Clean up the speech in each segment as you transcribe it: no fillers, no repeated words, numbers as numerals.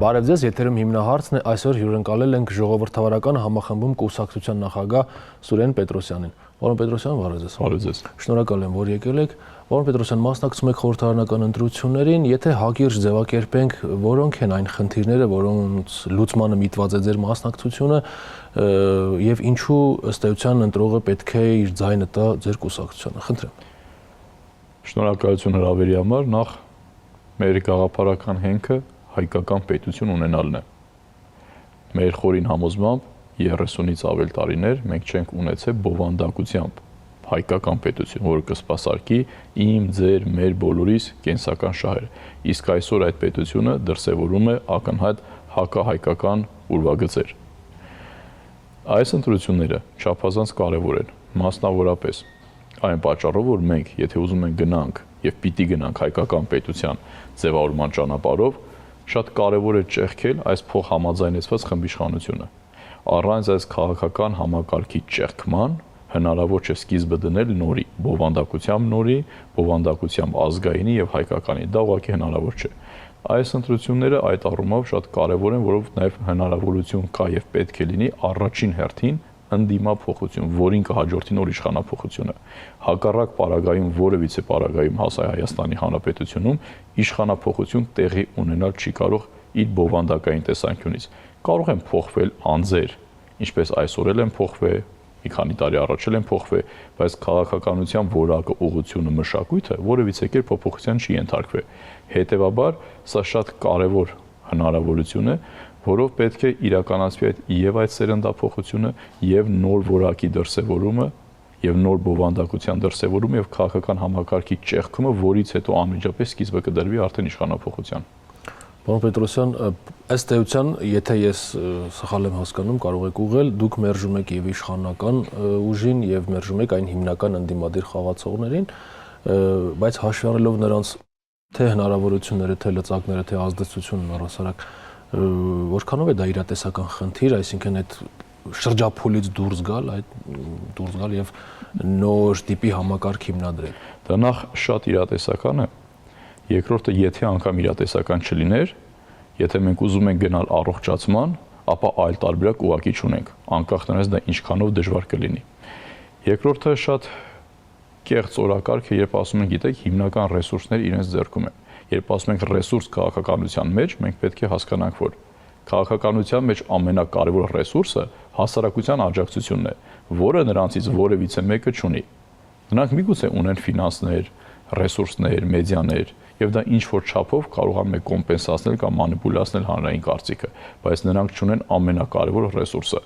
Բարև ձեզ, եթերում հիմնահարցն է, այսօր հյուրընկալել ենք ժողովրդավարական համախմբում կուսակցության նախագահ Սուրեն Պետրոսյանին։ Պարոն Պետրոսյան, բարև ձեզ։ Բարև ձեզ։ Շնորհակալ եմ, որ եկել եք։ Պարոն Պետրոսյան, մասնակցում եք խորհրդարանական ընտրություններին, եթե հակիրճ ձևակերպենք, որոնք են այն խնդիրները, որոնց լուծմանը միտված է ձեր մասնակցությունը, եւ ինչու ըստ էության ընտրողը պետք է իր ձայնը տա ձեր կուսակցությանը։ Խնդրեմ։ Շնորհակալություն հրավերի համար, նախ մեր գաղափարական հենքը հայկական պետություն ունենալն է։ Մեր խորին համոզմամբ 30-ից ավել տարիներ մենք չենք ունեցել բովանդակությամբ հայկական պետություն, որը կսպասարկի իմ, ձեր, մեր բոլորիս կենսական շահերը։ Իսկ այսօր այդ պետությունը դրսևորում է ակնհայտ հակահայկական ուրվագծեր։ Այս ընտրությունները չափազանց կարևոր են, մասնավորապես այն պատճառով, որ մենք, եթե ուզում ենք գնանք եւ պիտի գնանք հայկական պետության ձևավորման ճանապարհով, շատ կարևոր է ճեղքել այս փոխհամաձայնեցված խմբիշխանությունը։ Առանց այս քաղաքական համակարգի ճեղքման հնարավոր չէ սկիզբը դնել նորի, բովանդակությամբ ազգայինի եւ հայկականի։ Դա ուղղակի հնարավոր չէ։ Այս ընտրությունները այդ առումով շատ կարևոր են, որով նաեւ հնարավորություն կա եւ պետք է լինի առաջին հերթին ընդդիմափոխություն, որին կհաջորդի նոր իշխանափոխությունը։ Հակառակ պարագայում որևիցե պարագայում Հայաստանի Հանրապետությունում իշխանափոխություն տեղի ունենալ չի կարող իր բովանդակային տեսանկյունից։ Կարող են փոխվել անձեր, ինչպես այսօր էլ են փոխվել, մի քանի տարի առաջ էլ են փոխվել, բայց քաղաքականության որակը, ուղղությունը, մշակույթը որևիցե կերպ փոփոխության չի ենթարկվել։ Հետևաբար, սա շատ կարևոր հնարավորություն է, որով պետք է իրականացվի այդ սերնդափոխությունը եւ նոր որակի դրսեւորումը եւ նոր բովանդակության դրսեւորումը եւ քաղաքական համակարգի ճեղքումը, որից հետո անմիջապես սկիզբը կդրվի արդեն իշխանափոխության։ Պարոն Պետրոսյան, ըստ էության, եթե ես սխալ եմ հասկանում, կարող եք ուղղել, դուք մերժում եք եւ իշխանական ուժին եւ մերժում եք այն հիմնական ընդդիմադիր խաղացողներին, բայց հաշվի առնելով նրանց թե հնարավորությունները, թե լծակները, թե ազդեցությունն առհասարակ որքանով է դա իրատեսական խնդիր, այսինքն այդ շրջափուլից դուրս գալ եւ նոր տիպի համակարգ հիմնադրել։ Դա նախ շատ իրատեսական է։ Երկրորդը, եթե անգամ իրատեսական չլիներ, եթե մենք ուզում ենք գնալ առողջացման, ապա այլ տարբերակ ուղղակի չունենք, անկախ նրանից դա ինչքանով դժվար կլինի։ Երկրորդը շատ կեղծ օրակարգ է, երբ ասում ենք, գիտեք, հիմնական ռեսուրսները իրենց ձեռքում են։ Երբ ասում ենք ռեսուրս քաղաքականության մեջ, մենք պետք է հասկանանք, որ քաղաքականության մեջ ամենակարևոր ռեսուրսը հասարակության աջակցությունն է, որը նրանցից որևիցե մեկը չունի։ Նրանք միգուցե ունեն ֆինանսներ, ռեսուրսներ, մեդիաներ, եւ դա ինչ որ չափով կարողանում է կոմպենսացնել կամ մանիպուլացնել հանրային կարծիքը, բայց նրանք չունեն ամենակարևոր ռեսուրսը՝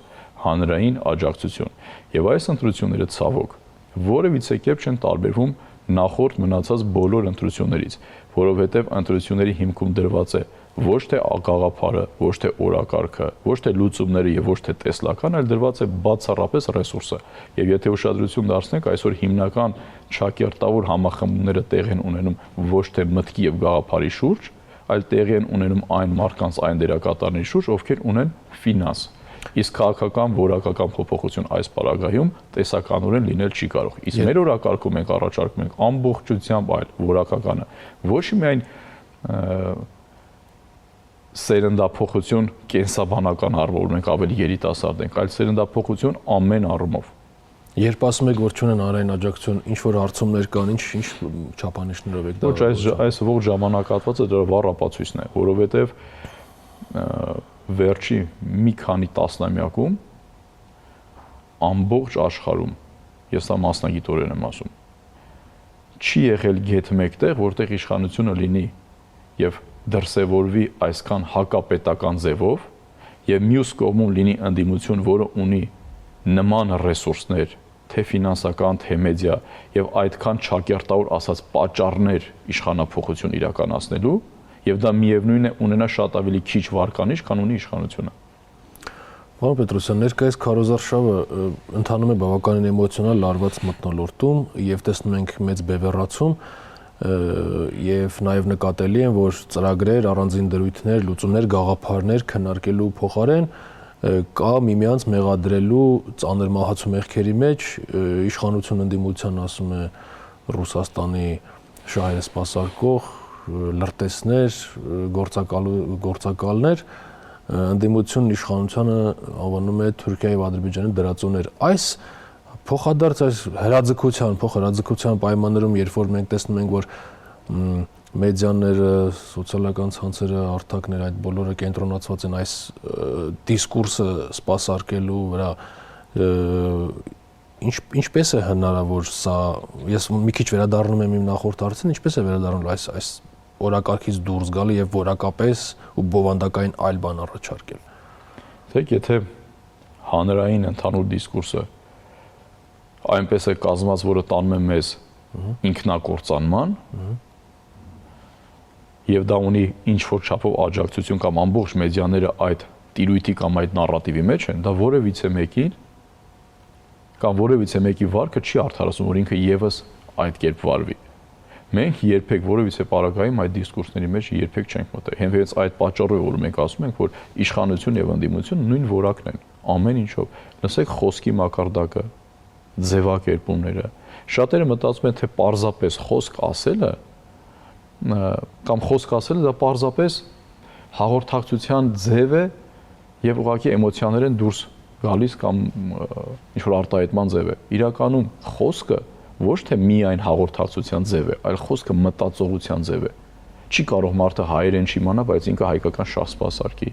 հանրային աջակցություն։ Եվ այս ընտրությունները ցավոք որևիցե կերպ չեն տարբերվում նախորդ մնացած բոլոր ընտրություններից, որովհետև ընտրությունների հիմքում դրված է ոչ թե գաղափարը, ոչ թե օրակարգը, ոչ թե լուծումները եւ ոչ թե տեսլական, այլ դրված է բացառապես ռեսուրսը։ Եվ եթե ուշադրություն դարձնենք, այսօր հիմնական ճակերտավոր համախմբումները տեղի են ունենում ոչ թե մտքի եւ գաղափարի շուրջ, այլ տեղի են ունենում այն մարդկանց, այն դերակատարների շուրջ, ովքեր ունեն ֆինանս։ Իսկ քաղաքական որակական փոփոխություն այս պարագայում տեսականորեն լինել չի կարող։ Իսկ մեր օրակարգում մենք առաջարկում ենք ամբողջությամբ այլ որակականը, ոչ միայն սերնդափոխություն կենսաբանական առումով մենք ավելի երիտասարդ ենք, այլ սերնդափոխություն ամեն առումով։ Երբ ասում եք, որ չունեն հանրային աջակցություն, ինչ որ հարցումներ կան, ինչ չափանիշներով եք դա։ Ոչ, այս ողջ ժամանակահատվածը դրա վառ ապացույցն է, որովհետև վերջի մի քանի տասնամյակում ամբողջ աշխարհում, ես դա մասնագիտորեն եմ ասում, չի եղել գետ մեկտեղ, որտեղ իշխանությունը լինի եւ դրսևորվի այսքան հակապետական ձևով եւ մյուս կողմում լինի ընդդիմություն, որը ունի նման ռեսուրսներ, թե ֆինանսական, թե մեդիա եւ այդքան չակերտավոր ասած պատճառներ իշխանափոխություն իրականացնելու եւ դա միևնույն է ունենա շատ ավելի քիչ վարկանիշ, քան ունի իշխանությունը։ Պարոն Պետրոսյան, ներկայիս քարոզարշավը ընթանում է բավականին էմոցիոնալ լարված մթնոլորտում եւ տեսնում ենք մեծ բևեռացում եւ նաեւ նկատելի են, որ ծրագրեր, առանձին դրույթներ, լուծումներ, գաղափարներ քննարկելու փոխարեն կա միմյանց մեղադրելու ծանր մահացու մեղքերի մեջ իշխանություն ընդդիմության ասում է Ռուսաստանի շահերը սպասարկող լրտեսներ, գործակալներ, ընդդիմությունն իշխանությանը անվանում է Թուրքիայի եւ Ադրբեջանի դրածոներ։ Այս փոխադարձ այս հրաձգության պայմաններում, երբ որ մենք տեսնում ենք, որ մեդիաները, սոցիալական ցանցերը, արտակները այդ բոլորը կենտրոնացված են այս դիսկուրսը սպասարկելու վրա, ինչպես է հնարավոր սա, ես մի քիչ վերադառնում եմ իմ նախորդ հարցին, ինչպես է վերադառնալ այս օրակարգից դուրս գալը եւ որակապես ու բովանդակային այլ բան առաջարկել։ Դեք եթե հանրային ընդհանուր դիսկուրսը այնպես է կազմված, որը տանում է մեզ ինքնակործանման, եւ դա ունի ինչ-որ չափով աջակցություն կամ ամբողջ մեդիաները այդ տիրույթի կամ այդ նարատիվի մեջ են, դա որևիցե մեկի վարկը չի արդարացնում, որ ինքը եւս այդ կերպ վարվի։ Մենք երբեք որևիցե պարագայում այդ դիսկուրսների մեջ երբեք չենք մտել։ Հենց այդ պատճառով որ մենք ասում ենք, որ իշխանություն եւ ընդդիմություն նույն որակն են, ամեն ինչով։ Լսեք խոսքի մակարդակը, ձևակերպումները։ Շատերը մտածում են, թե պարզապես խոսք ասելը կամ խոսք ասելը դա պարզապես հաղորդակցության ձև է եւ ուղղակի էմոցիաներ են դուրս գալիս կամ ինչ-որ արտահայտման ձև է։ Իրականում խոսքը ոչ թե միայն հաղորդակցության ձև է, այլ խոսքը մտածողության ձև է։ Չի կարող մարդը հայերեն չիմանա, բայց ինքը հայկական շահ սպասարկի։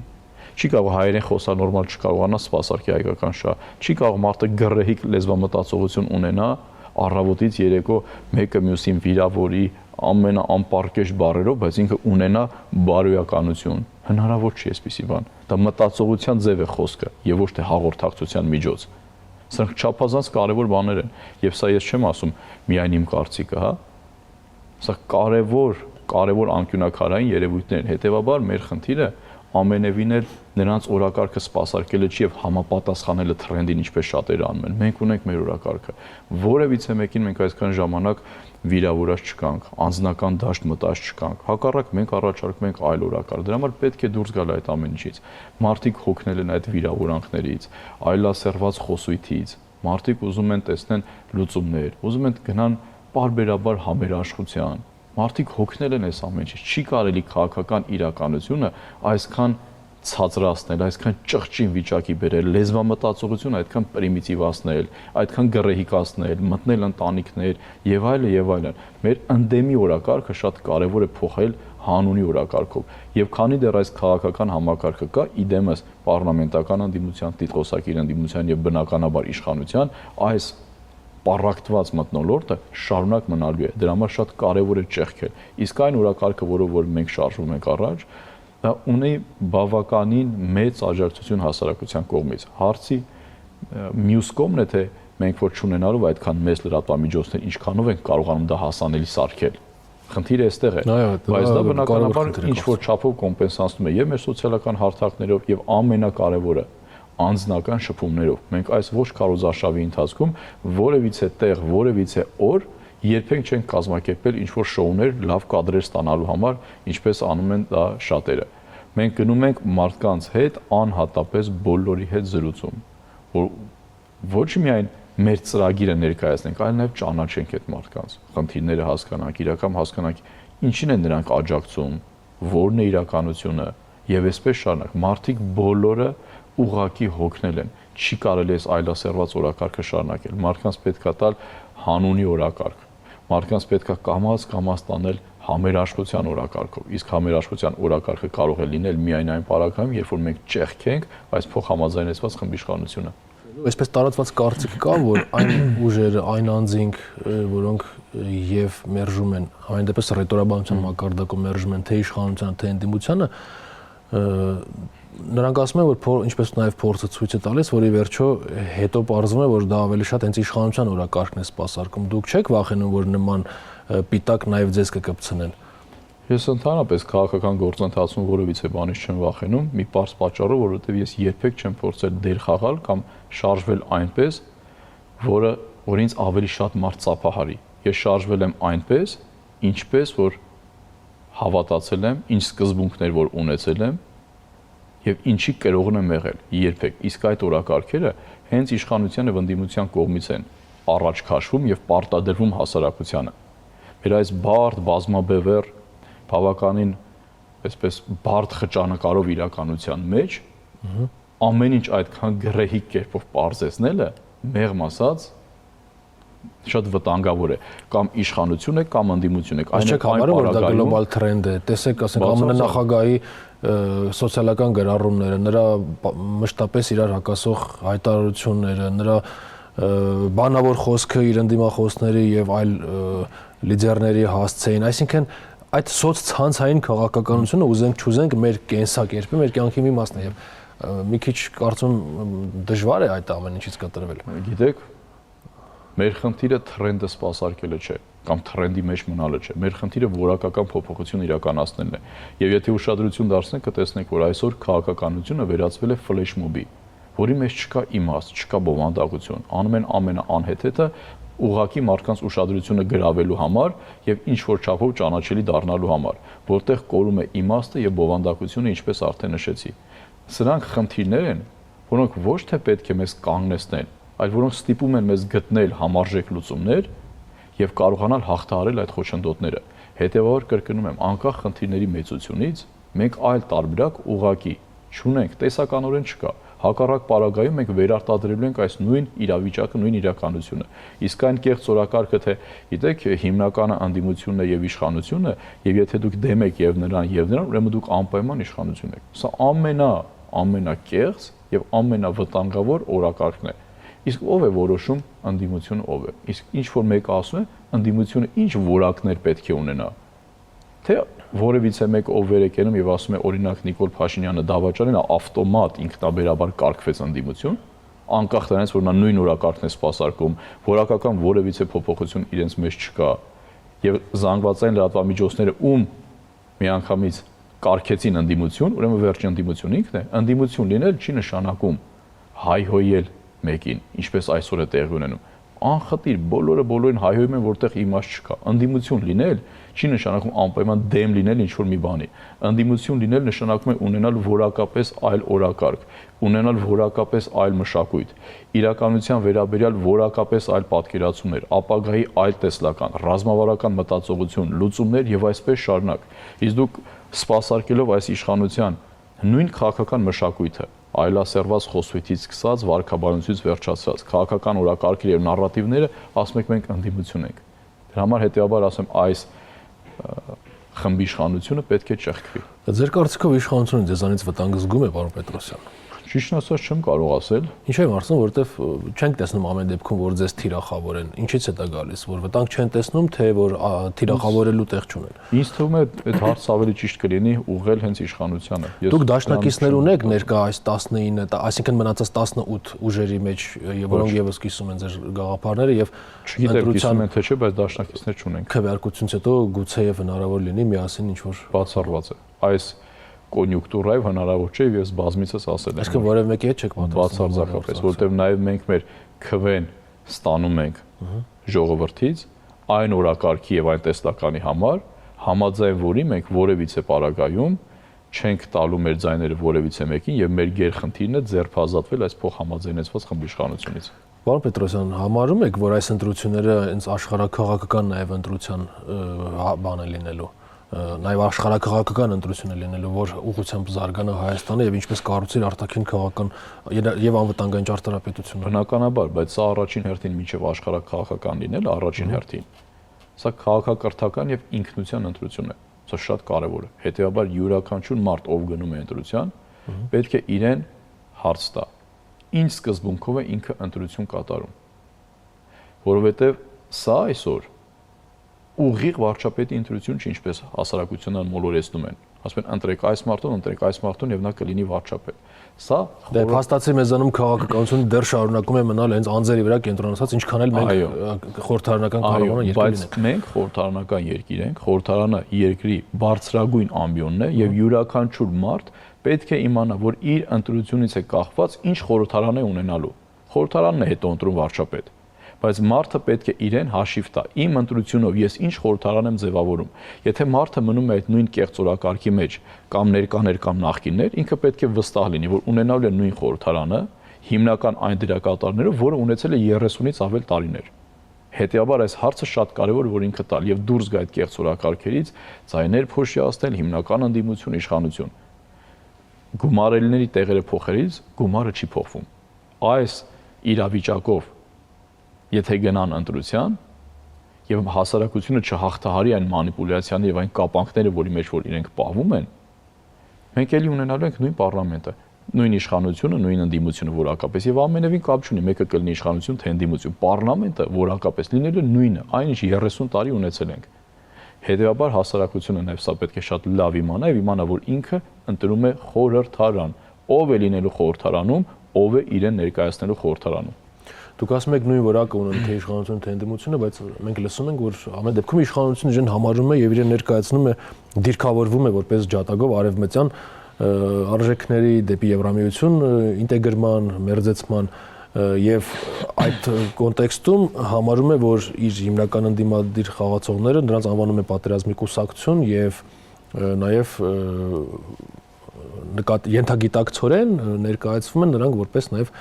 Չի կարող հայերեն խոսալ նորմալ չկարողանա սպասարկի հայկական շահ։ Չի կարող մարդը գռեհիկ լեզվամտածողություն ունենա, առավոտից երեկո մեկը մյուսին վիրավորի ամենաանպարկեշտ բառերով, բայց ինքը ունենա բարոյականություն։ Հնարավոր չի այսպիսի բան։ Դա մտածողության ձև է խոսքը եւ ոչ թե հաղորդակցության միջոց։ Սրանք չափազանց կարևոր բաներ են, եւ սա ես չեմ ասում միայն իմ կարծիքը, հա։ Սա կարևոր անկյունակարային երևույթներ են։ Հետեւաբար մեր խնդիրը ամենևին էլ նրանց օրակարգը սպասարկելը չի եւ համապատասխանելը թրենդին, ինչպես շատերը անում են։ Մենք ունենք մեր օրակարգը։ Որևիցե մեկին մենք այսքան ժամանակ վիրավորած չկանք, անձնական դաշտ մտած չկանք։ Հակառակ մենք առաջարկում ենք այլ օրակարգ։ Դրա համար պետք է դուրս գալ այդ ամեն ինչից։ Մարդիկ հոգնել են այդ վիրավորանքներից, այլասերված խոսույթից։ Մարդիկ ուզում են տեսնեն լուծումներ, ուզում են գնան պարբերաբար համերաշխության։ Մարդիկ հոգնել են այս ամեն ինչից։ Չի կարելի քաղաքական իրականությունը այսքան ցածրացնել, այսքան ճղճին վիճակի բերել, լեզվամտածողությունը այդքան պրիմիտիվացնել, այդքան գռեհիկացնել, մտնել ընտանիքներ եւ այլն։ Մեր ընդդեմի օրակարգը շատ կարեւոր է փոխել հանունի օրակարգով։ Եվ քանի դեռ այս քաղաքական համակարգը կա, իդեմս պառլամենտական ընդդիմության, տիտղոսակիր ընդդիմության եւ բնականաբար իշխանության, այս պարակտված մթնոլորտը շարունակ մնալու է։ Դրա համար շատ կարեւոր է ճեղքել։ Իսկ այն օրակարգը, որով որ մենք շարժվում ենք առաջ, դա ունի բավականին մեծ աջակցություն հասարակության կողմից։ Հարցի մյուս կողմն է, թե մենք որ չունենալով այդքան մեծ լրատվամիջոցներ, ինչքանով ենք կարողանում դա հասանելի սարքել։ Խնդիրը այստեղ է։ Բայց դա բնականաբար ինչ որ չափով կոմպենսացնում է եւ մեր սոցիալական հարթակներով եւ ամենակարևորը անձնական շփումներով։ Մենք այս ոչ քարոզարշավի ընթացքում որևիցե տեղ, որևիցե օր երբեք չենք կազմակերպել ինչ-որ շոուներ լավ կադրեր ստանալու համար, ինչպես անում են դա շատերը։ Մենք գնում ենք մարդկանց հետ անհատապես բոլորի հետ զրուցում, որ ոչ միայն մեր ծրագիրը ներկայացնենք, այլ նաև ճանաչենք այդ մարդկանց, խնդիրները հասկանանք, իրական հասկանանք, ինչին են նրանք աջակցում, որն է իրականությունը, եւ այսպես շարունակ։ Մարդիկ բոլորը ուղղակի հոգնել են։ Չի կարելի այս այլասերված օրակարգը շարունակել։ Մարդկանց պետքա տալ հանունի օրակարգ։ Մարդկանց պետքա կամաց տանել համերաշխության օրակարգով։ Իսկ համերաշխության օրակարգը կարող է լինել միայն այն պարագայում, երբ որ մենք ճեղքենք այս փոխհամաձայնեցված խմբիշխանությունը։ Այսպես տարածված կարծիք կա, որ այն ուժերը, այն անձինք, որոնք եւ մերժում են, այն դեպս ռետորաբանության մակարդակում մերժում են թե իշխանությանը, թե ընդդիմությանը, նրանք ասում են, որ ինչպես նաև փորձը ցույց է տալիս, որ ի վերջո հետո պարզվում է, որ դա ավելի շատ հենց իշխանության օրակարգն է սպասարկում։ Դուք չեք վախենում, որ նման պիտակ նաև ձեզ կկպցնեն։ Ես ընդհանրապես քաղաքական գործընթացում որևիցե բանից չեմ վախենում, մի պարզ պատճառով, որովհետև ես երբեք չեմ փորձել դեր խաղալ կամ շարժվել այնպես, որ ինձ ավելի շատ մարդ ծափահարի։ Ես շարժվել եմ այնպես, ինչպես որ հավատացել եմ, ինչ սկզբունքներ որ ունեցել եմ եւ ինչի կերողն եմ եղել երբեք։ Իսկ այդ օրակարգերը հենց իշխանության եւ ընդդիմության կողմից են առաջ քաշվում եւ պարտադրվում հասարակությանը։ Մեր այս բարդ բազմաբևեռ բավականին այսպես բարդ խճանկարով իրականության մեջ ամեն ինչ այդքան գրեհիկ կերպով պարզեցնելը մեղմ ասած շատ վտանգավոր է կամ իշխանություն է կամ ընդդիմություն է այն համարը որ դա գլոբալ թրենդ է տեսեք ասենք ԱՄՆ նախագահի սոցիալական գրառումները նրա մշտապես իրար հակասող հայտարարությունները նրա բանավոր խոսքը իր ընդդիմախոսների եւ այլ լիդերների հասցեին այսինքն այդ սոցցանցային քաղաքականությունը ուզենք չուզենք մեր կենսակերպի մեր կյանքի մի մասն է եւ մի քիչ կարծում դժվար է այդ ամեն ինչից կտրվել գիտեք մեր խնդիրը թրենդը սպասարկելը չէ կամ թրենդի մեջ մնալը չէ մեր խնդիրը որակական փոփոխություն իրականացնելն է եւ եթե ուշադրություն դարձնենք կտեսնենք որ այսօր քաղաքականությունը վերածվել է ֆլեշ մոբի որի մեջ չկա իմաստ չկա բովանդակություն անում են ամենաանհեթեթը ուղղակի մարդկանց ուշադրությունը գրավելու համար եւ ինչ որ չափով ճանաչելի դառնալու համար որտեղ կորում է իմաստը եւ բովանդակությունը ինչպես արդեն նշեցի սրանք խնդիրներ են որոնք ոչ թե պետք է մեզ կանգնեցնեն այլ որոնք ստիպում են մեզ գտնել համարժեք լուծումներ եւ կարողանալ հաղթահարել այդ խոչընդոտները հետեւաբար կրկնում եմ անկախ խնդիրների մեծությունից մենք այլ տարբերակ ուղղակի չունենք տեսականորեն չկա հակառակ պարագայում մենք վերարտադրելու ենք այս նույն իրավիճակը նույն իրականությունը իսկ այն կեղծ օրակարգը թե գիտեք հիմնականը ընդդիմությունն է եւ իշխանությունը եւ եթե դուք դեմ եք եւ նրան ուրեմն դուք անպայման իշխանություն եք սա ամենակեղծ եւ ամենավտանգավոր օրակարգն է իսկ ով է որոշում ընդդիմությունը ով է իսկ ինչ որ մեկը ասում է ընդդիմությունը ինչ որակներ պետք է ունենա թե որևիցե մեկը ով վեր է կենում եւ ասում է օրինակ Նիկոլ Փաշինյանը դավաճանին ավտոմատ ինքնաբերաբար կարգվեց ընդդիմություն անկախ դրանից որ նա նույն օրակարգն է սպասարկում որակական որևիցե փոփոխություն իրենց մեջ չկա եւ զանգվածային լրատվամիջոցները միանգամից կարգեցին ընդդիմություն ուրեմն վերջին ընդդիմությունը ինքն է ընդդիմություն լինել չի նշանակում հայհոյել մեկին ինչպես այսօր է տեղի ունենում անխտիր բոլորին հայհոյում են որտեղ իմաստ չկա ընդդիմություն լինել չի նշանակում անպայման դեմ լինել ինչ որ մի բանի ընդդիմություն լինել նշանակում է ունենալ որակապես այլ օրակարգ ունենալ որակապես այլ մշակույթ իրականության վերաբերյալ որակապես այլ պատկերացումներ ապագայի այլ տեսլական ռազմավարական մտածողություն լուծումներ եւ այսպես շարունակ իսկ դուք սպասարկելով այս իշխանության նույն քաղաքական մշակույթը այլասերված խոսվիթից սկսած վարքաբանությունից վերջացած քաղաքական օրակարգերը եւ նարատիվները ասում եք մենք ընդդիմություն ենք դրա համար հետեւաբար ասեմ այս խմբի իշխանությունը պետք է ճեղքվի ձեր կարծիքով իշխանությունը ձեզանից վտանգ զգում է պարոն Պետրոսյան ճիշտն ասած չեմ կարող ասել ինչ եմ ասում որովհետեւ չենք տեսնում ամեն դեպքում որ ձեզ թիրախավոր են ինչից է դա գալիս որ վտանգ չեն տեսնում թե որ թիրախավորելու տեղ չունեն ինձ թվում է այդ հարցը ավելի ճիշտ կլինի ուղղել հենց իշխանությանը դուք դաշնակիցներ ունեք ներկա այս 19 այսինքն մնացած 18 ուժերի մեջ որոնք եւս կիսում են ձեր գաղափարները եւ չգիտեմ կիսում են թե չէ բայց դաշնակիցներ չունենք քվեարկությունից հետո գուցեև հնարավոր լինի միասին ինչ որ բացառված է այս կոնյունկտուրայով հնարավոր չէ եւ ես բազմիցս ասել եմ։ Այսինքն որևէ մեկի հետ չեք բացարձակապես, որտեղ նաեւ մենք մեր քվեն ստանում ենք ժողովրդից այն օրակարգի եւ այն տեսլականի համար, համաձայն որի մենք որևիցե պարագայում չենք տալու մեր ձայները որևիցե մեկին եւ մեր գերխնդիրն է ձերբազատվել այս փոխհամաձայնեցված խմբիշխանությունից։ Պարոն Պետրոսյան, համարում եք, որ այս ընտրությունները հենց աշխարհաքաղաքական նաեւ ընտրության բան է լինելու նաև աշխարհաքաղաքական ընտրություն է լինելու, որ ուղղությամբ զարգանա Հայաստանը եւ ինչպես կառուցել արտաքին քաղաքական եւ անվտանգային ճարտարապետությունը։ Բնականաբար, բայց սա առաջին հերթին միջև աշխարհաքաղաքական լինելը առաջին հերթին։ Սա քաղաքակրթական եւ ինքնության ընտրություն է։ Սա շատ կարեւոր է։ Հետեւաբար յուրաքանչյուր մարդ, ով գնում է ընտրության, պետք է իրեն հարց տա. ինչ սկզբունքով է ինքը ընտրություն կատարում։ Որովհետեւ սա այսօր ուղիղ վարչապետի ընտրություն չի ինչպես հասարակությունը մոլորեցնում են ասում են ընտրեք այս մարդուն եւ նա կլինի վարչապետ սա դե փաստացի մեզանում քաղաքականությունը դեռ շարունակում է մնալ հենց անձերի վրա կենտրոնացած ինչքան էլ մենք խորհրդարանական կառավարման երկիր ենք բայց մենք խորհրդարանական երկիր ենք խորհրդարանը երկրի բարձրագույն ամբիոնն է եւ յուրաքանչյուր մարդ պետք է իմանա որ իր ընտրությունից է կախված ինչ խորհրդարան է ունենալու խորհրդարանն է հետո ընտրում վարչապետ բայց մարդը պետք է իրեն հաշիվ տա իմ ընտրությունով ես ինչ խորհրդարան եմ ձևավորում եթե մարդը մնում է այդ նույն կեղծորակարգի մեջ կամ ներկաներ կամ նախկիններ ինքը պետք է վստահ լինի որ ունենալու է նույն խորհրդարանը հիմնական այն դերակատարներով որը ունեցել է 30-ից ավել տարիներ Հետևաբար այս հարցը շատ կարևոր է, որ ինքը տալ եւ դուրս գա այդ կեղծ օրակարգերից, ձայներ փոշիացնել, հիմնական ընդդիմություն, իշխանություն։ Գումարելիների տեղերը փոխելիս գումարը չի փոխվում։ Այս իրավիճակով եթե գնան ընտրության եւ հասարակությունը չհաղթահարի այն մանիպուլյացիաները եւ այն կապանքները, որի մեջ որ իրենք պահվում են, մենք էլի ունենալու ենք նույն պարլամենտը, նույն իշխանությունը, նույն ընդդիմությունը որակապես եւ ամենևին կապ չունի, մեկը կլինի իշխանություն, թե ընդդիմություն, պարլամենտը որակապես լինելու նույնը, այնինչ 30 տարի ունեցել ենք։ Հետևաբար հասարակությունը նաեւ սա պետք է շատ լավ իմանա եւ իմանա, որ ինքը ընտրում է խորհրդարան, ով է լինելու խորհրդարանում, ով է իրեն ներկայացնելու խորհրդարանում։ Դուք ասում եք նույն որակը ունեն թե իշխանությունը, թե ընդդիմությունը, բայց մենք լսում ենք, որ ամեն դեպքում իշխանությունը իրեն համարում է եւ իրեն ներկայացնում է, դիրքավորվում է որպես ջատագով արևմտյան արժեքների դեպի Եվրամիություն ինտեգրման, մերձեցման եւ այդ կոնտեքստում համարում է, որ իր հիմնական ընդդիմադիր խաղացողները նրանց անվանում է պատերազմի կուսակցություն եւ նաեւ ենթագիտակցորեն ներկայացվում են նրանք որպես նաեւ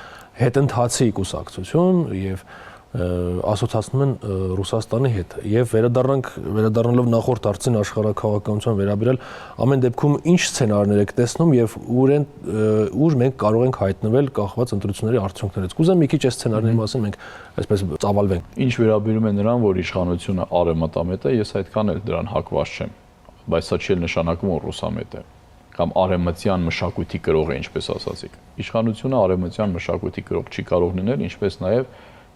հետընթացի կուսակցություն եւ ասոցացնում են Ռուսաստանի հետ եւ վերադառնալով նախորդ հարցին աշխարհաքաղաքականության վերաբերյալ ամեն դեպքում ինչ սցենարներ եք տեսնում եւ ուր մենք կարող ենք հայտնվել կախված ընտրությունների արդյունքներից։ Կուզեմ մի քիչ այս սցենարների մասին մենք այսպես ծավալվենք։ Ինչ վերաբերում է նրան, որ իշխանությունը արևմտամետ է, ես այդքան էլ դրան հակված չեմ, բայց սա չի նշանակում, որ ռուսամետ է կամ արևմտյան մշակույթի կրող է, ինչպես ասացիք։ Իշխանությունը արևմտյան մշակույթի կրող չի կարող լինել, ինչպես նաեւ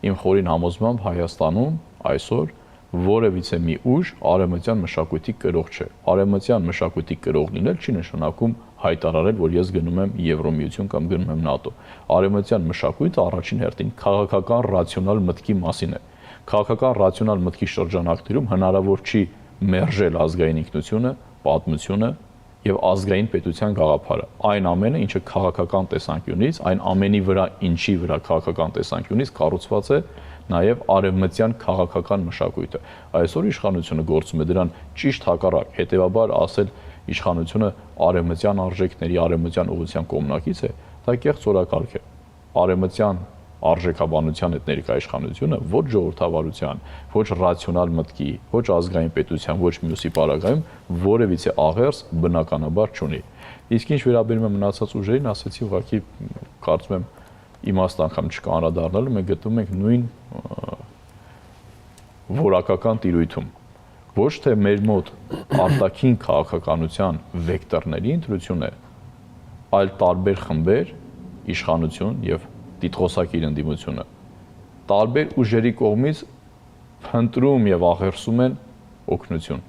իմ խորին համոզմամբ Հայաստանում այսօր որևիցե մի ուժ արևմտյան մշակույթի կրող չէ։ Արևմտյան մշակույթի կրող լինել չի նշանակում հայտարարել, որ ես գնում եմ Եվրոմիություն կամ գնում եմ ՆԱՏՕ։ Արևմտյան մշակույթը առաջին հերթին քաղաքական ռացիոնալ մտքի մասին է։ Քաղաքական ռացիոնալ մտքի շրջանակներում հնարավոր չի մերժել ազգային ինքնությունը, պատմությունը եւ ազգային պետության գաղափարը։ Այն ամենը, ինչը քաղաքական տեսանկյունից, այն ամենի վրա, ինչի վրա քաղաքական տեսանկյունից կառուցված է նաեւ արևմտյան քաղաքական մշակույթը։ Այսօր իշխանությունը գործում է դրան ճիշտ հակառակ, հետեւաբար ասել իշխանությունը արևմտյան արժեքների, արևմտյան ուղղության կողմնակից է, դա կեղծ օրակարգ է։ Արևմտյան արժեքաբանության հետ ներկա իշխանությունը ոչ ժողովրդավարության, ոչ ռացիոնալ մտքի, ոչ ազգային պետության, ոչ մյուսի պարագայում որևիցե աղերս բնականաբար չունի։ Իսկ ինչ վերաբերում է մնացած ուժերին, ասեցի ուղղակի կարծում եմ իմաստ անգամ չկա անդրադառնալու, մենք գտնվում ենք նույն որակական տիրույթում։ Ոչ թե մեր մոտ արտաքին քաղաքականության վեկտորների ընտրություն է, այլ տարբեր խմբեր, իշխանություն եւ դիտխոսակիր ընդդիմությունը տարբեր ուժերի կողմից փնտրում եւ աղերսում են օգնություն,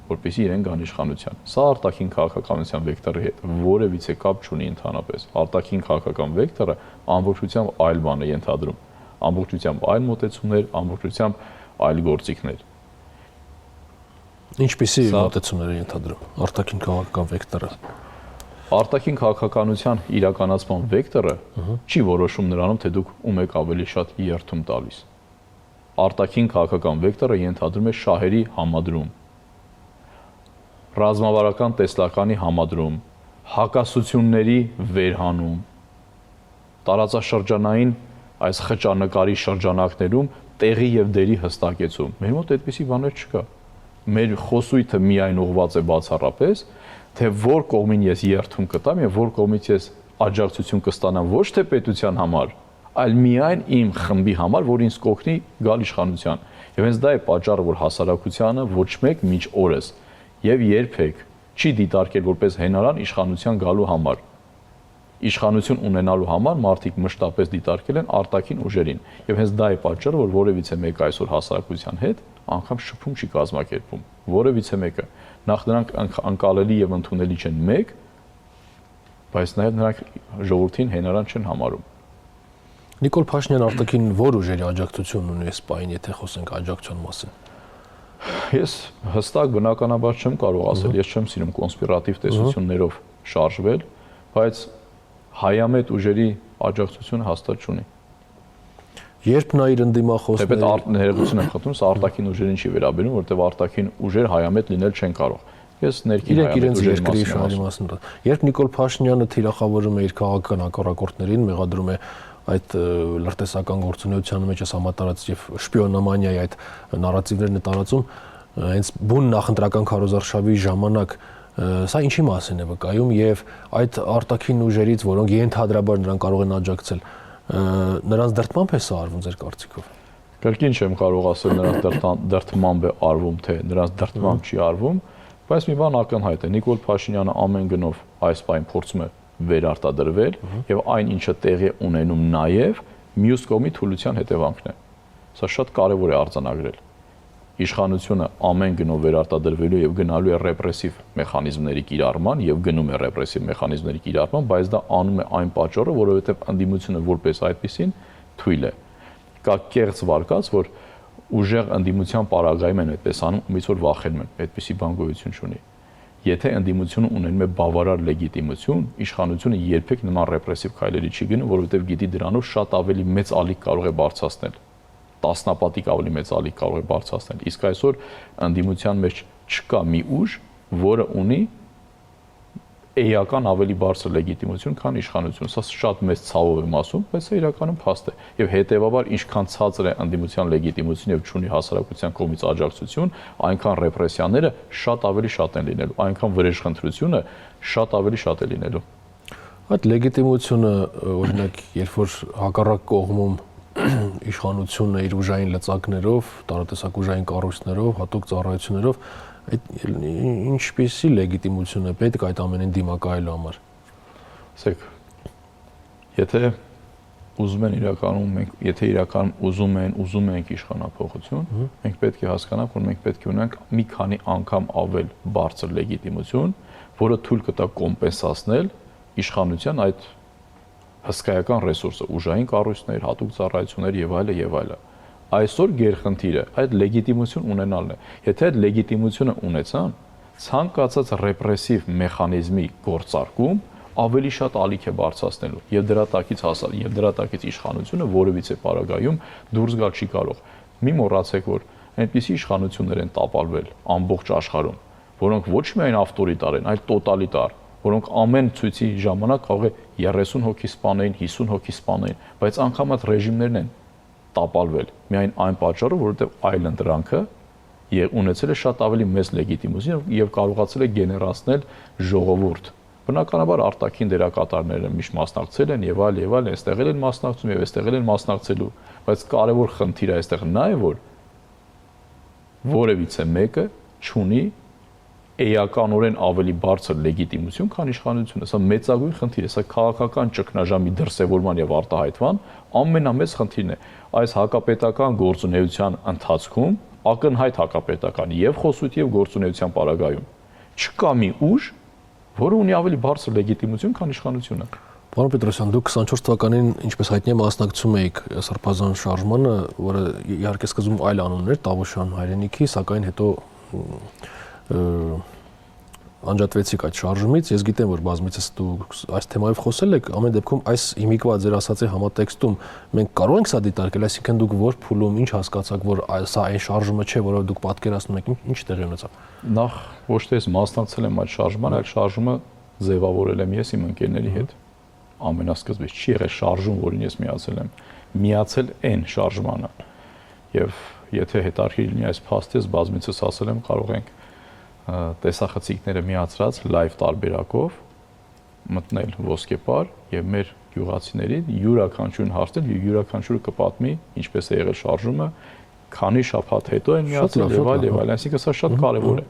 որպեսզի իրեն գան իշխանության։ Սա արտաքին քաղաքականության վեկտորի հետ որևիցե կապ չունի ընդհանրապես։ Արտաքին քաղաքական վեկտորը ամբողջությամբ այլ բան է ենթադրում, ամբողջությամբ այլ մոտեցումներ, ամբողջությամբ այլ գործիքներ։ Ինչպիսի մոտեցումներ է ենթադրում արտաքին քաղաքական վեկտորը։ Արտաքին քաղաքականության իրականացման վեկտորը չի որոշում նրանում, թե դուք ում եք ավելի շատ երթում տալիս։ Արտաքին քաղաքական վեկտորը ենթադրում է շահերի համադրում, ռազմավարական տեսլականի համադրում, հակասությունների վերհանում, տարածաշրջանային այս խճանկարի շրջանակներում տեղի եւ դերի հստակեցում։ Մեր մոտ այդպիսի բաներ չկա։ Մեր խոսույթը միայն ուղղված է բացառապես, թե որ կողմին ես երթում կտամ եւ որ կողմից ես աջակցություն կստանամ ոչ թե պետության համար, այլ միայն իմ խմբի համար, որ ինձ կօգնի գալ իշխանության։ Եվ հենց դա է պատճառը, որ հասարակությանը ոչ մեկ մինչ օրս եւ երբեք չի դիտարկել որպես հենարան իշխանության գալու համար։ Իշխանություն ունենալու համար մարդիկ մշտապես դիտարկել են արտաքին ուժերին։ Եվ հենց դա է պատճառը, որ որևիցե մեկ այսօր հասարակության հետ անգամ շփում չի կազմակերպում։ Որևիցե մեկը նախ նրանք անկալելի եւ ընդունելի չեն մեկ, բայց նաեւ նրանք ժողովրդին հենարան չեն համարում։ Նիկոլ Փաշինյան արտաքին որ ուժերի աջակցություն ունի այս պահին, եթե խոսենք աջակցության մասին։ Ես հստակ բնականաբար չեմ կարող ասել, ես չեմ սիրում կոնսպիրատիվ տեսություններով շարժվել, բայց հայամետ ուժերի աջակցությունը հաստատ չունի։ Երբ նա իր ընդդիմախոսների Թեպետ ներողություն եմ խնդրում, սա արտաքին ուժերին չի վերաբերում, որտեղ արտաքին ուժեր հայամետ լինել չեն կարող։ Ես ներքին իրենց երկրի շահերի մասին։ Երբ Նիկոլ Փաշինյանը թիրախավորում է իր քաղաքական հակառակորդներին, մեղադրում է այդ լրտեսական գործունեության մեջ համատարած եւ շպիոնոմանիայի այդ նարատիվներն է տարածում հենց բուն նախընտրական քարոզարշավի ժամանակ սա ինչի մասին է վկայում եւ այդ արտաքին ուժերից, որոնք ենթադրաբար նրան կարող են աջակցել, նրանց դրդմամբ է սա արվում ձեր կարծիքով։ Կրկին չեմ կարող ասել նրանց դրդմամբ է արվում, թե նրանց դրդմամբ չի արվում, բայց մի բան ակնհայտ է, Նիկոլ Փաշինյանը ամեն գնով այս բան փորձում է վերարտադրվել եւ այն ինչը տեղի ունենում նաեւ մյուս կողմի թուլության հետևանքն է։ Սա շատ կարեւոր է արձանագրել։ Իշխանությունը ամեն գնով վերարտադրվելու եւ գնալու է ռեպրեսիվ մեխանիզմների կիրառման եւ գնում է ռեպրեսիվ մեխանիզմների կիրառման, բայց դա անում է այն պատճառով, որովհետեւ ընդդիմությունը որպես այդպեսին թույլ է։ Կա կեղծ վարկած, որ ուժեղ ընդդիմության պարագայում են այդպես անում, ումից որ վախենում են, այդպիսի բան գոյություն չունի։ Եթե ընդդիմությունը ունենում է բավարար լեգիտիմություն, իշխանությունը երբեք նման ռեպրեսիվ քայլերի չի գնում, որովհետև գիտի դրանով շատ ավելի մեծ ալիք կարող է բարձրացնել, տասնապատիկ ավելի մեծ ալիք կարող է բարձրացնել։ Իսկ այսօր ընդդիմության մեջ չկա մի ուժ, որը ունի էական ավելի բարձր լեգիտիմություն, քան իշխանությունը։ Սա շատ մեծ ցավով եմ ասում, բայց սա իրականում փաստ է։ Եվ հետեւաբար ինչքան ցածր է ընդդիմության լեգիտիմությունը եւ չունի հասարակության կողմից աջակցություն, այնքան ռեպրեսիաները շատ են լինելու, այնքան վրեժխնդրությունը շատ է լինելու։ Այդ լեգիտիմությունը, օրինակ, երբ որ հակառակ կողմում իշխանությունը իր ուժային լծակներով, տարատեսակ ուժային կառույցներով, հատուկ ծառայություններով այդ ինչպիսի լեգիտիմություն է պետք այդ ամենին դիմակայելու համար։ Ասեք, եթե ուզում են իրականում մենք, եթե իրականում ուզում ենք իշխանափոխություն, մենք պետք է հասկանանք, որ մենք պետք է ունենանք մի քանի անգամ ավել բարձր լեգիտիմություն, որը թույլ կտա կոմպենսացնել իշխանության այդ հսկայական ռեսուրսը, ուժային կառույցներ, հատուկ ծառայություններ եւ այլը։ Այսօր գերխնդիրը այդ լեգիտիմություն ունենալն է։ Եթե այդ լեգիտիմությունը ունեցան, ցանկացած ռեպրեսիվ մեխանիզմի գործարկում ավելի շատ ալիք է բարձրացնելու եւ դրա տակից իշխանությունը որևիցե պարագայում դուրս գալ չի կարող։ Մի մոռացեք, որ այնպիսի իշխանություններ են տապալվել ամբողջ աշխարհում, որոնք ոչ միայն ավտորիտար են, այլ տոտալիտար, որոնք ամեն ցույցի ժամանակ կարող է 30 հոգի սպանեին, 50 հոգի սպանեին, բայց անգամ այդ ռեժիմներն են տապալվել միայն այն պատճառով, որովհետև այլ ընտրանքը ունեցել է շատ ավելի մեծ լեգիտիմություն եւ կարողացել է գեներացնել ժողովուրդ։ Բնականաբար արտաքին դերակատարները միշտ մասնակցել են եւ այլ, այստեղ են մասնակցում եւ այստեղ են մասնակցելու, բայց կարևոր խնդիրը այստեղ նա է, որ որևիցե մեկը չունի էականորեն ավելի բարձր լեգիտիմություն, քան իշխանությունը։ Սա մեծագույն խնդիր է, սա քաղաքական ճգնաժամի դրսևորման եւ արտահայտման ամենամեծ խնդիրն է։ Այս հակապետական գործունեության ընթացքում, ակնհայտ հակապետական եւ խոսույթ եւ գործունեության պարագայում չկա մի ուժ, որը ունի ավելի բարձր լեգիտիմություն, քան իշխանությունը։ Պարոն Պետրոսյան, դուք 24 թվականին, ինչպես հայտնի է, մասնակցում էիք Սրբազան շարժմանը, որը իհարկե սկզբում այլ անուն էր, Տավուշյան հայրենիքի, սակայն հետո անջատվեցիք այդ շարժումից։ Ես գիտեմ, որ բազմիցս դուք այս թեմայով խոսել եք, ամեն դեպքում այս հիմիկվա ձեր ասածի համատեքստում մենք կարող ենք սա դիտարկել, այսինքն դուք որ փուլում ինչ հասկացաք, որ սա այն շարժումը չէ, որով դուք պատկերացնում եք, ինչ տեղի ունեցավ։ Նախ ոչ թե ես մասնակցել եմ այդ շարժմանը, այլ շարժումը ձևավորել եմ ես իմ ընկերների հետ։ Ամենասկզբից չի եղել շարժում, որին ես միացել եմ, միացել այն շարժմանը։ Եվ եթե հետարքիր լինի այս փաստը, բազմիցս ասել եմ, կարող ենք տեսախցիկները միացրած լայվ տարբերակով մտնել ոսկեպար եւ մեր գյուղացիների յուրաքանչյուրին հարցնել եւ յուրաքանչյուրը կպատմի ինչպես է եղել շարժումը, քանի շաբաթ հետո են միացել եւ այլ, այսինքն սա շատ կարեւոր է։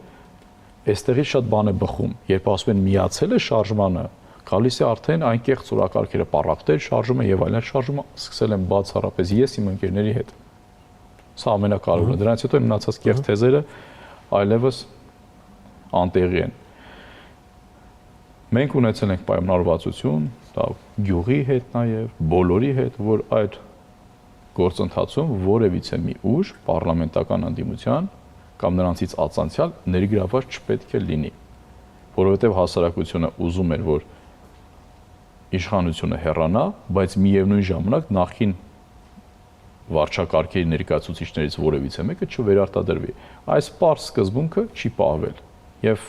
Այստեղից շատ բան է բխում, երբ ասում են միացել է շարժմանը, գալիս է արդեն այն կեղծ օրակարգերը պարապտել շարժումը եւ այլն, շարժումը սկսել են բացառապես ես իմ ընկերների հետ։ Սա ամենակարևորը։ Դրանից հետո մնացած կեղծ թեզերը այլևս անտեղի են։ Մենք ունեցել ենք պայմանավորվածություն, դա գյուղի հետ նաև, բոլորի հետ, որ այդ գործընթացում որևիցե մի ուժ պարլամենտական ընդդիմության կամ նրանցից ածանցյալ ներգրավված չպետք է լինի, որովհետև հասարակությունը ուզում էր, որ իշխանությունը հեռանա, բայց միևնույն ժամանակ նախին վարչակարգերի ներկայացուցիչներից որևիցե մեկը չվերարտադրվի։ Այս պարզ սկզբունքը չի պահվել եւ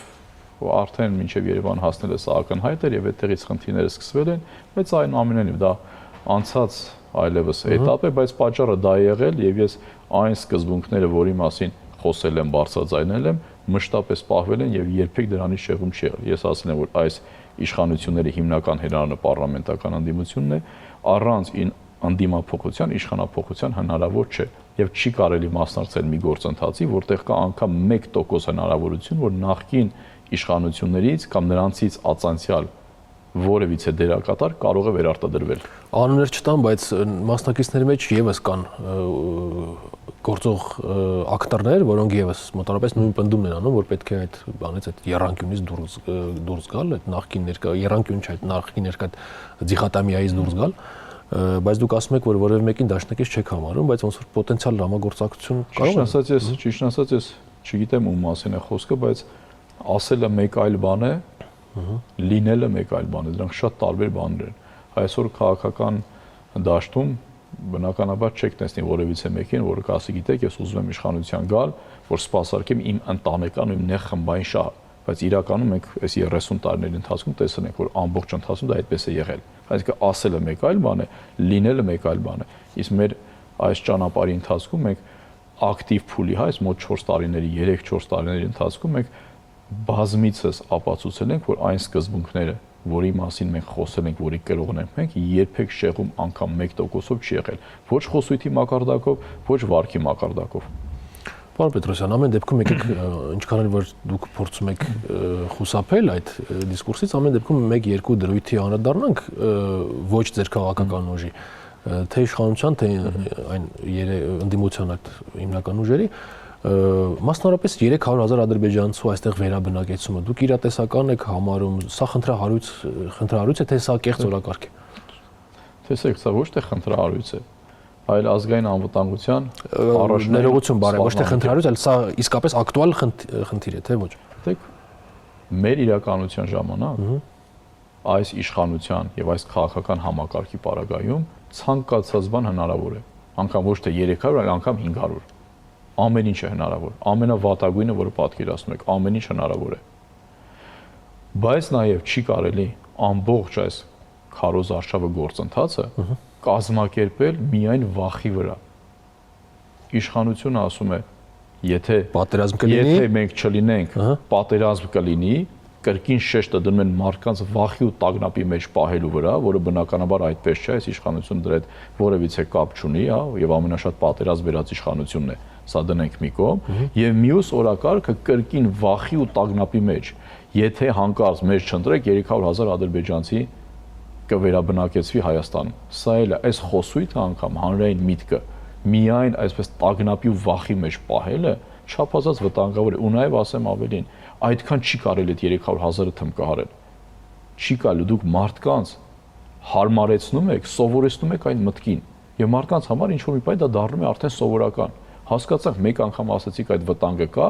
արդեն մինչեւ Երևան հասնելը սա ակնհայտ էր եւ այդտեղից խնդիրները սկսվել են, բայց այնուամենայնիվ դա անցած այլևս էտապ է, բայց պատճառը դա է եղել եւ ես այն սկզբունքները, որի մասին խոսել եմ, բարձրաձայնել եմ, մշտապես պահվել են եւ երբեք դրանից շեղում չի եղել։ Ես ասել եմ, որ այս իշխանությունների հիմնական հնարավորը պարլամենտական անդիմությունն է, առանց անդիմափոխության, իշխանափոխության հնարավոր չէ եւ չի կարելի մասնակցել մի գործընթացի, որտեղ կա անգամ 1% հնարավորություն, որ նախկին իշխանություններից կամ նրանցից ածանցյալ որևիցե դերակատար կարող է վերարտադրվել։ Անուններ չտան, բայց մասնակիցների մեջ եւս կան գործող ակտորներ, որոնք եւս մոտավորապես նույն պնդումն են անում, որ պետք է այդ բանից այդ երանգյունից դուրս գալ, այդ նախկին ներկա երանգյուն չէ, այդ նախկին ներկա դիխոտոմիայից դուրս գալ, բայց դուք ասում եք, որ որևէ մեկին դաշնակից չեք համարում, բայց ոնց որ պոտենցիալ համագործակցություն կարող է։ Ճիշտ ասած, ես չգիտեմ ում մասին է խոսքը, բայց ասելը մեկ այլ բան է, լինելը մեկ այլ բան է, դրանք շատ տարբեր բաներ են։ Այսօր քաղաքական դաշտում բնականաբար չեք տեսնի որևիցե մեկին, որը կասի, գիտեք, ես ուզում եմ իշխանության գալ, որ սպասարկեմ իմ ընտանեկան ու իմ նեղ խմբային շահը, բայց իրականում մենք այս 30 տարիների ընթացքում տեսել ենք, որ ամբողջ ընթացքում դա այդպես է եղել։ Այսինքն ասելը մեկ այլ բան է, լինելը մեկ այլ բան է։ Իսկ մեր այս ճանապարհի ընթացքում մենք ակտիվ փուլի, այս մոտ 4 տարիների, 3-4 տարիների ընթացքում մենք բազմիցս ապացուցել ենք, որ այն սկզբունքները, որի մասին մենք խոսել ենք, որի կրողն ենք մենք, երբեք շեղում անգամ 1%-ով չի եղել։ Ոչ խոսույթի մակարդակով, ոչ վարքի մակարդակով։ Պարոն Պետրոսյան, ամեն դեպքում եկեք ինչքան էլ որ դուք փորձում եք խուսափել այդ դիսկուրսից, ամեն դեպքում 1-2 դրույթի անդրադառնանք ոչ ձեր քաղաքական ուժի, թե իշխանության, թե այն ընդդիմության այդ հիմնական ուժերի, մասնավորապես 300,000 ադրբեջանցու այստեղ վերաբնակեցումը, դուք իրատեսական եք համարում, սա խնդրահարույց է, թե սա կեղծ օրակարգ է։ Տեսեք, սա ոչ թե խնդրահարույց է, այլ ազգային անվտանգության ներողություն բարի, ոչ թե խնդրահարույց, այլ սա իսկապես ակտուալ խնդիր է, թե ոչ։ Դեք մեր իրականության ժամանակ այս իշխանության եւ այս քաղաքական համակարգի պարագայում ցանկացած բան հնարավոր է, անգամ ոչ թե 300, այլ անգամ 500։ Ամեն ինչ է հնարավոր, ամենավատագույնը, որը պատկերացնում եք, ամեն ինչ հնարավոր է։ Բայց նաեւ չի կարելի ամբողջ այս քարոզարշավը գործընթացը կազմակերպել միայն վախի վրա։ Իշխանությունը ասում է, եթե պատերազմ կլինի, եթե մենք չլինենք, պատերազմ կլինի, կրկին շեշտը դնում են մարդկանց վախի ու տագնապի մեջ պահելու վրա, որը բնականաբար այդպես չէ, այս իշխանությունը դրա հետ որևիցե կապ չունի, հա, եւ ամենաշատ պատերազմ վերած իշխանությունն է, սա դնենք մի կողմ, եւ մյուս օրակարգը կրկին վախի ու տագնապի մեջ, եթե հանկարծ մեջ չընտրեք 300,000 ադրբեջանցի կվերաբնակեցվի Հայաստանում։ Սա էլ է այս խոսույթը անգամ հանրային միտքը միայն այսպես տագնապի ու վախի մեջ պահելը չափազանց վտանգավոր է։ Ու նաև ասեմ ավելին, այդքան չի կարելի այդ 300,000-ը թմկահարել։ Չի կարելի, դուք մարդկանց հարմարեցնում եք, սովորեցնում եք այն մտքին։ Եվ մարդկանց համար ինչ որ մի բան դա դառնում է արդեն սովորական։ Հասկացանք, մեկ անգամ ասացիք այդ վտանգը կա,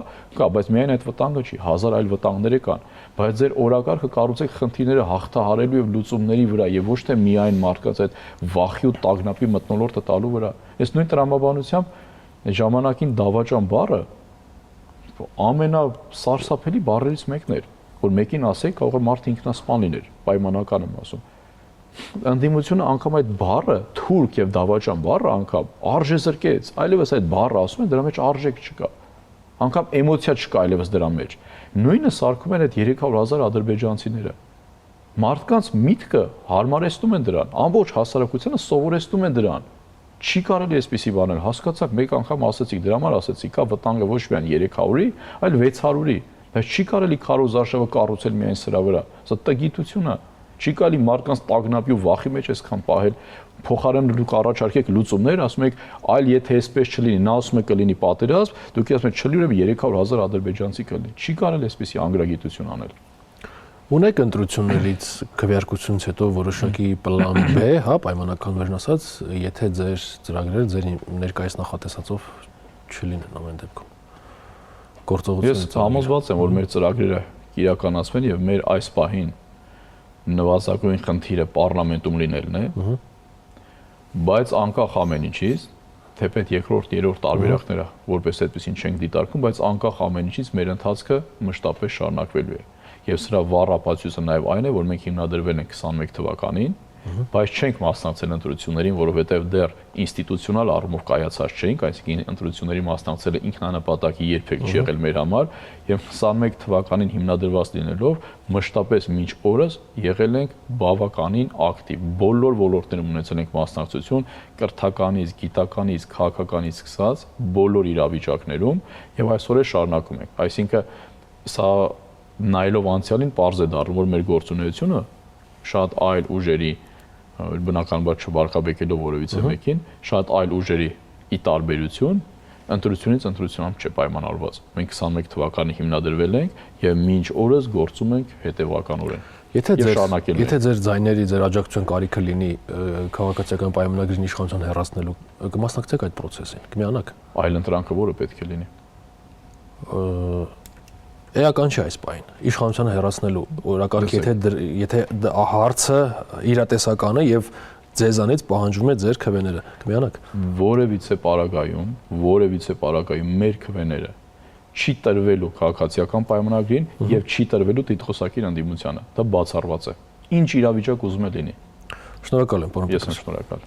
բայց միայն այդ վտանգը չի, 1000 այլ վտանգներ կան, բայց ձեր օրակարգը կառուցեք խնդիրները հաղթահարելու եւ լուծումների վրա եւ ոչ թե միայն մարդկանց այդ վախի ու տագնապի մթնոլորտը տալու վրա։ Ես նույն տրամաբանությամբ ժամանակին դավաճան բառը ամենասարսափելի բառերից մեկն էր, որ մեկին ասեք, կարող է մարդը ինքնասպան լիներ, պայմանական եմ ասում։ Ընդդիմությունը անգամ այդ բառը, թուրք եւ դավաճան բառը անգամ արժե զրկեց, այլևս այդ բառը ասում են դրա մեջ արժեք չկա։ Անգամ էմոցիա չկա այլևս դրա մեջ։ Նույնը սարքում են այդ 300,000 ադրբեջանցիները։ Մարդկանց միտքը հարմարեցնում են դրան, ամբողջ հասարակությանը սովորեցնում են դրան։ Չի կարելի այսպիսի բաներ, հասկացաք, մեկ անգամ ասացիք, դրա համար ասացիք, կա վտանգը ոչ միայն 300-ի, այլ 600-ի, բայց չի կարելի քարոզարշավը կառուցել միայն սրա վրա։ Սա տգիտություն է։ Չի կարելի մարդկանց տագնապի ու վախի մեջ այսքան պահել, փոխարենը դուք առաջարկեք լուծումներ, ասում եք, այլ եթե այսպես չլինի, նա ասում է կլինի պատերազմ, դուք ասում եք չլինի, ուրեմն 300,000 ադրբեջանցի կլինի։ Չի կարելի այսպիսի անգրագիտություն անել։ Ունեք ընտրություններից քվեարկությունից հետո որոշակի պլան B, հա, պայմանական վերն ասած, եթե ձեր ծրագրերը ձեր ներկայիս նախատեսածով չլինեն ամեն դեպքում։ Գործողությունը։ Ես համոզված եմ, որ մեր ծրագրերը կիրականացվեն եւ մեր այս պահին նվազագույն խնդիրը պարլամենտում լինելն է, բայց անկախ ամեն ինչից, թեպետ երկրորդ, երրորդ տարբերակները որպես այդպեսին չենք դիտարկում, բայց անկախ ամեն ինչից մեր ընթացքը մշտապես շարունակվելու է։ Եվ սրա վառ ապացույցը նաև այն է, որ մենք հիմնադրվել ենք 21 թվականին բայց չենք մասնակցել ընտրություններին, որովհետև դեռ ինստիտուցիոնալ առումով կայացած չէինք, այսինքն ընտրությունների մասնակցելը ինքնանպատակի երբեք չի եղել մեր համար, եւ 21 թվականին հիմնադրված լինելով մշտապես մինչ օրս եղել ենք բավականին ակտիվ, բոլոր ոլորտներում ունեցել ենք մասնակցություն, կրթականից, գիտականից, քաղաքականից սկսած բոլոր իրավիճակներում եւ այսօր էլ շարունակում ենք, այսինքն սա նայելով անցյալին պարզ է դառնում, որ մեր գործունեությունը շատ այլ ուժերի, բնականաբար չվարկաբեկելով որևիցե մեկին, շատ այլ ուժերի ի տարբերություն ընտրությունից ընտրությունամ չէ պայմանավորված։ Մենք 21 թվականին հիմնադրվել ենք եւ մինչ օրս գործում ենք հետեւականորեն։ Եթե ձեր ձայների, ձեր աջակցության կարիքը լինի քաղաքացիական պայմանագրին իշխանության հեռացնելու, կմասնակցեք այդ process-ին, կմիանաք։ Այլ ընտրանքը որը պետք է լինի։ Էական չէ այս բային։ Իշխանությանը հեռացնելու օրակարգ, եթե հարցը իրատեսական է եւ ձեզանից պահանջում է ձեր քվեները, կմիանաք։ Որևիցե պարագայում մեր քվեները չի տրվելու քաղաքացիական պայմանագրին եւ չի տրվելու տիտղոսակիր ընդդիմությանը։ Դա բացառված է։ Ինչ իրավիճակ ուզում է լինի։ Շնորհակալ եմ, պարոն Պետրոսյան։ Ես շնորհակալ։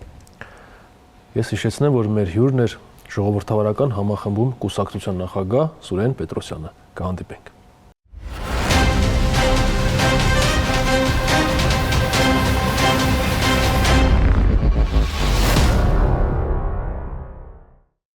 Ես հիշեցնեմ, որ մեր հյուրն էր ժողովրդավարական համախմբում կուսակցության նախագահ Սուրեն Պետրոսյանը։ Կհանդիպենք։